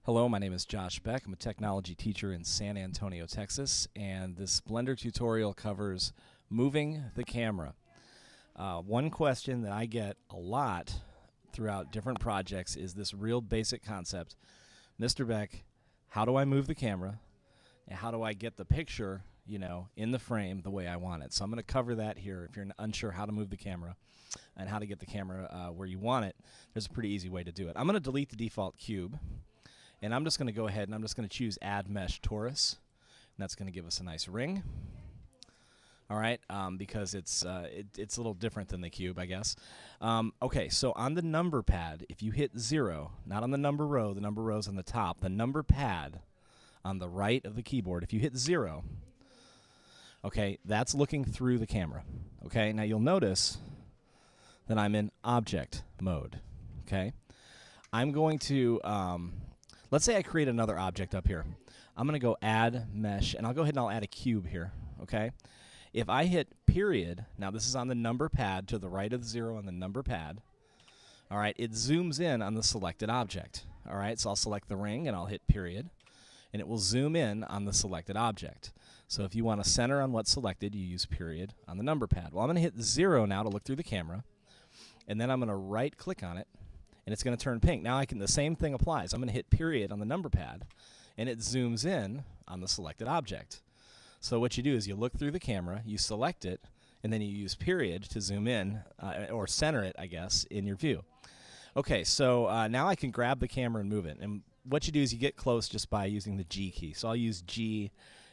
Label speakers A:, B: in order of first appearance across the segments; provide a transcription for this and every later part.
A: Hello, my name is Josh Beck. I'm a technology teacher in San Antonio, Texas, and this Blender tutorial covers moving the camera. One question that I get a lot throughout different projects is this real basic concept. Mr. Beck, how do I move the camera? And how do I get the picture, in the frame the way I want it? So I'm going to cover that here. If you're unsure how to move the camera and how to get the camera where you want it, there's a pretty easy way to do it. I'm going to delete the default cube. And I'm just going to go ahead and I'm just going to choose Add Mesh Torus. And that's going to give us a nice ring. All right, because it's a little different than the cube, I guess. Okay, so on the number pad, if you hit 0, not on the number row's on the top, the number pad on the right of the keyboard, if you hit 0, okay, that's looking through the camera. Okay, now you'll notice that I'm in object mode. Okay, I'm going to... let's say I create another object up here. I'm going to go add mesh, and I'll go ahead and I'll add a cube here, okay? If I hit period, now this is on the number pad to the right of the 0 on the number pad, all right, it zooms in on the selected object, all right? So I'll select the ring, and I'll hit period, and it will zoom in on the selected object. So if you want to center on what's selected, you use period on the number pad. Well, I'm going to hit 0 now to look through the camera, and then I'm going to right-click on it, and it's going to turn pink. Now the same thing applies. I'm going to hit period on the number pad, and it zooms in on the selected object. So what you do is you look through the camera, you select it, and then you use period to zoom in, or center it, I guess, in your view. Okay, so now I can grab the camera and move it. And what you do is you get close just by using the G key. So I'll use G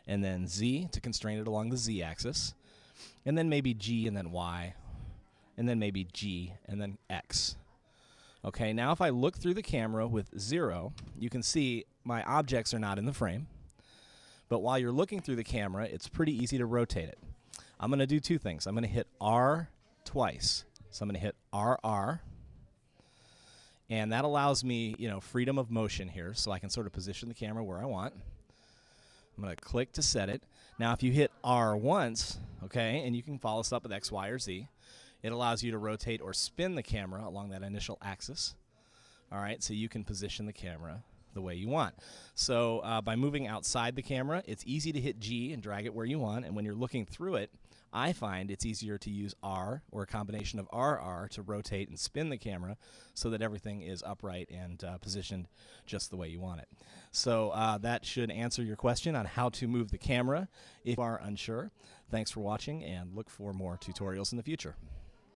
A: and then Z to constrain it along the Z axis, and then maybe G and then Y, and then maybe G and then X. Okay, now if I look through the camera with 0, you can see my objects are not in the frame. But while you're looking through the camera, it's pretty easy to rotate it. I'm going to do two things. I'm going to hit R twice. So I'm going to hit RR. And that allows me, freedom of motion here, so I can sort of position the camera where I want. I'm going to click to set it. Now if you hit R once, okay, and you can follow this up with X, Y, or Z, it allows you to rotate or spin the camera along that initial axis. All right, so you can position the camera the way you want. So by moving outside the camera, it's easy to hit G and drag it where you want. And when you're looking through it, I find it's easier to use R or a combination of RR to rotate and spin the camera so that everything is upright and positioned just the way you want it. So that should answer your question on how to move the camera if you are unsure. Thanks for watching, and look for more tutorials in the future.